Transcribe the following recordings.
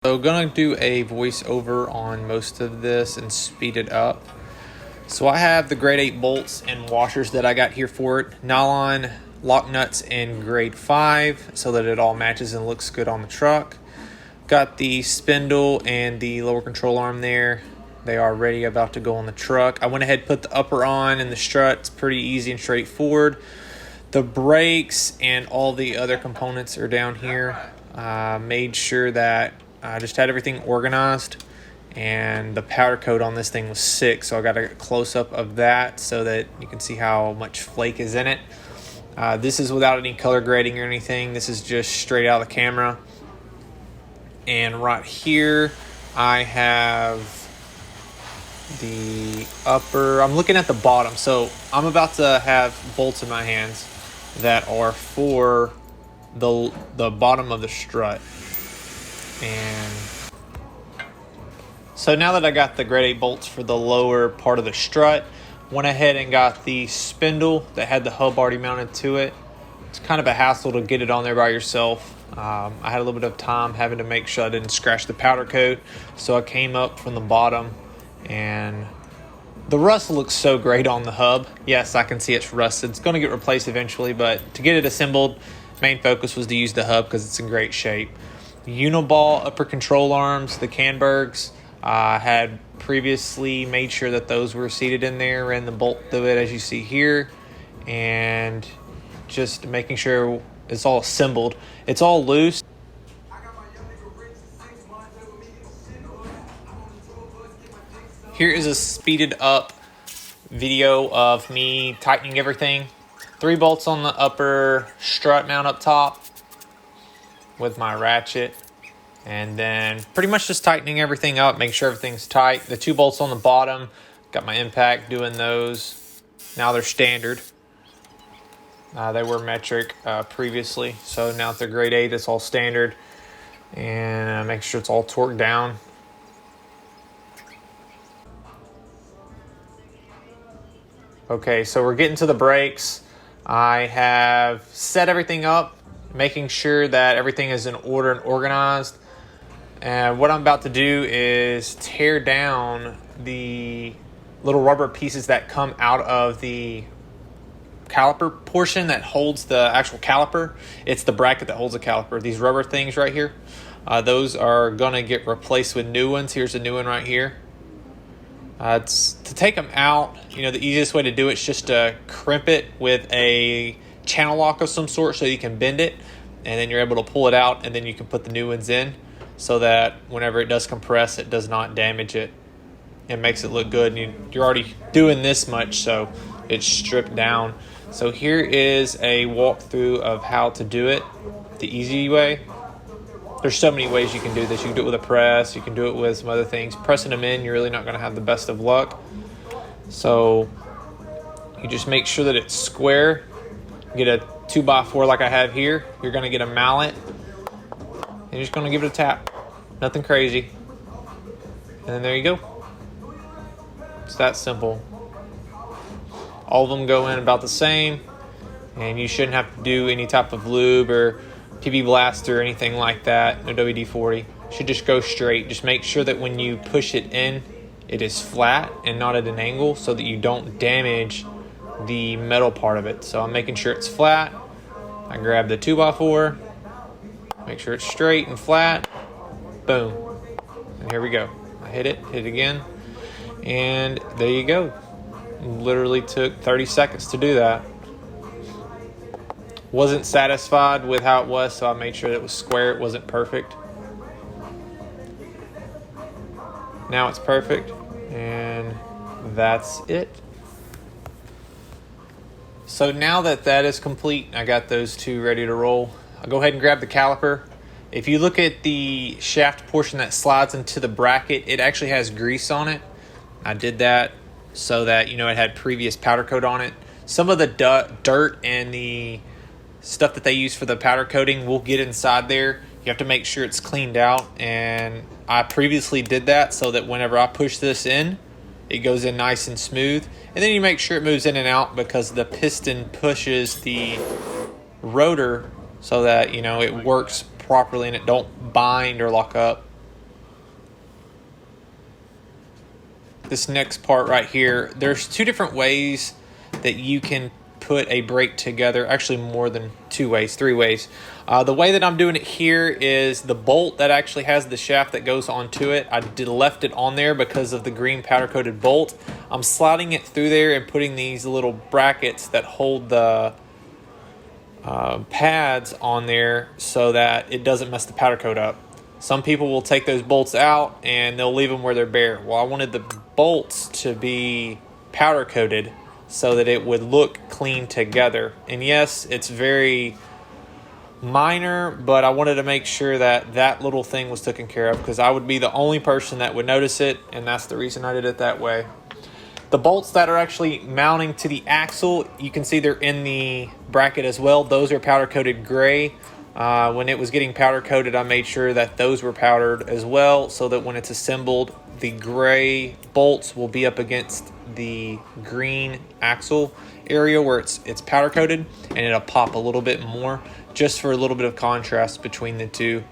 So gonna do a voiceover on most of this and speed it up. So I have the grade 8 bolts and washers that I got here for it. Nylon lock nuts in grade 5 so that it all matches and looks good on the truck. Got the spindle and the lower control arm there. They are ready, about to go on the truck. I went ahead and put the upper on and the strut. It's pretty easy and straightforward. The brakes and all the other components are down here. Made sure that I just had everything organized, and the powder coat on this thing was sick, so I got a close up of that so that you can see how much flake is in it. This is without any color grading or anything. This is just straight out of the camera. And right here I have the upper. I'm looking at the bottom, so I'm about to have bolts in my hands that are for the bottom of the strut. And so now that I got the grade 8 bolts for the lower part of the strut, went ahead and got the spindle that had the hub already mounted to it. It's kind of a hassle to get it on there by yourself. I had a little bit of time having to make sure I didn't scratch the powder coat, so I came up from the bottom, and the rust looks so great on the hub. Yes, I can see it's rusted. It's going to get replaced eventually, but to get it assembled, main focus was to use the hub because it's in great shape. Uniball upper control arms, the Canbergs, had previously made sure that those were seated in there, ran the bolt through it as you see here, and just making sure it's all assembled. It's all loose. Here is a speeded up video of me tightening everything. 3 bolts on the upper strut mount up top with my ratchet, and then pretty much just tightening everything up, make sure everything's tight. The 2 bolts on the bottom, got my impact doing those. Now they're standard. They were metric previously, so now that they're grade 8, it's all standard. And make sure it's all torqued down. Okay, so we're getting to the brakes. I have set everything up, making sure that everything is in order and organized. And what I'm about to do is tear down the little rubber pieces that come out of the caliper portion that holds the actual caliper. It's the bracket that holds the caliper. These rubber things right here, those are gonna get replaced with new ones. Here's a new one right here. To take them out, the easiest way to do it is just to crimp it with a channel lock of some sort so you can bend it, and then you're able to pull it out, and then you can put the new ones in so that whenever it does compress, it does not damage it. It makes it look good, and you're already doing this much, so it's stripped down. So here is a walkthrough of how to do it the easy way. There's so many ways you can do this. You can do it with a press. You can do it with some other things. Pressing them in, you're really not going to have the best of luck. So you just make sure that it's square. Get a 2x4 like I have here. You're going to get a mallet. And you're just going to give it a tap. Nothing crazy. And then there you go. It's that simple. All of them go in about the same. And you shouldn't have to do any type of lube or PB blast or anything like that. No WD-40. Should just go straight. Just make sure that when you push it in, it is flat and not at an angle so that you don't damage the metal part of it. So I'm making sure it's flat. I grab the 2x4, make sure it's straight and flat. Boom. And here we go. I hit it again. And there you go. Literally took 30 seconds to do that. Wasn't satisfied with how it was, so I made sure that it was square. It wasn't perfect. Now it's perfect, and that's it. So now that that is complete, I got those 2 ready to roll. I'll go ahead and grab the caliper. If you look at the shaft portion that slides into the bracket, it actually has grease on it. I did that so that, it had previous powder coat on it. Some of the dirt and the stuff that they use for the powder coating will get inside there. You have to make sure it's cleaned out, and I previously did that so that whenever I push this in, it goes in nice and smooth. And then you make sure it moves in and out because the piston pushes the rotor so that it works properly and it don't bind or lock up. this next part right here, there's two different ways that you can put a brake together. Actually, more than 2 ways, 3 ways. The way that I'm doing it here is the bolt that actually has the shaft that goes onto it. I left it on there because of the green powder coated bolt. I'm sliding it through there and putting these little brackets that hold the pads on there so that it doesn't mess the powder coat up. Some people will take those bolts out and they'll leave them where they're bare. Well, I wanted the bolts to be powder coated so that it would look clean together. And yes, it's very minor, but I wanted to make sure that that little thing was taken care of because I would be the only person that would notice it, and that's the reason I did it that way. The bolts that are actually mounting to the axle, you can see they're in the bracket as well. Those are powder coated gray. When it was getting powder coated, I made sure that those were powdered as well so that when it's assembled, the gray bolts will be up against the green axle area where it's powder coated, and it'll pop a little bit more just for a little bit of contrast between the two.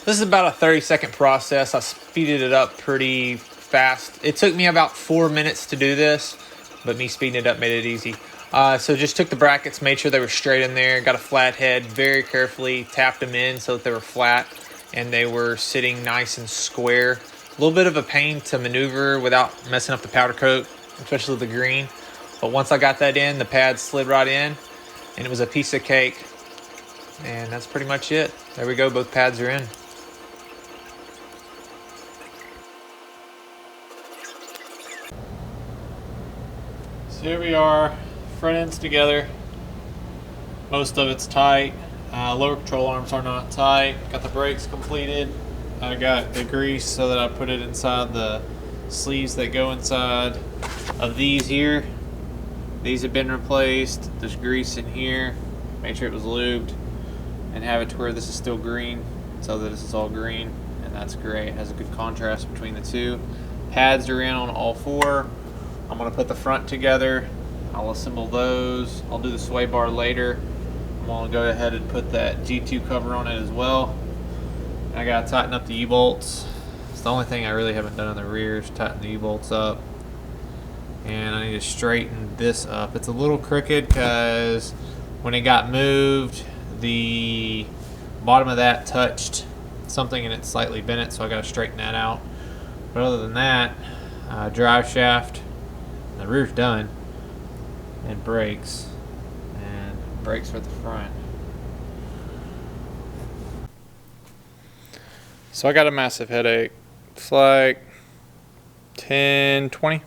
This is about a 30-second process. I speeded it up pretty fast. It took me about 4 minutes to do this, but me speeding it up made it easy. So just took the brackets, made sure they were straight in there, got a flat head, very carefully tapped them in so that they were flat and they were sitting nice and square. A little bit of a pain to maneuver without messing up the powder coat, especially the green. But once I got that in, the pads slid right in and it was a piece of cake. And that's pretty much it. There we go, both pads are in. So here we are, front end's together. Most of it's tight. Lower control arms are not tight. Got the brakes completed. I got the grease so that I put it inside the sleeves that go inside of these here. These have been replaced. There's grease in here. Made sure it was lubed and have it to where this is still green so that this is all green, and that's great. It has a good contrast between the two. Pads are in on all 4. I'm going to put the front together. I'll assemble those. I'll do the sway bar later. I'm going to go ahead and put that G2 cover on it as well. I got to tighten up the U-bolts. It's the only thing I really haven't done on the rear is tighten the U-bolts up. And I need to straighten this up. It's a little crooked because when it got moved, the bottom of that touched something and it slightly bent it, so I got to straighten that out. But other than that, drive shaft, the rear's done, and brakes for the front. So I got a massive headache. It's like 10-20.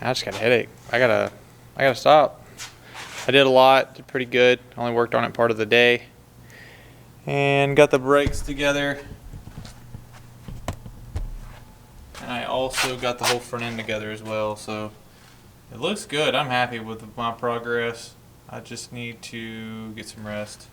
I just got a headache. I gotta stop. I did a lot, did pretty good. Only worked on it part of the day. And got the brakes together. And I also got the whole front end together as well, so it looks good. I'm happy with my progress. I just need to get some rest.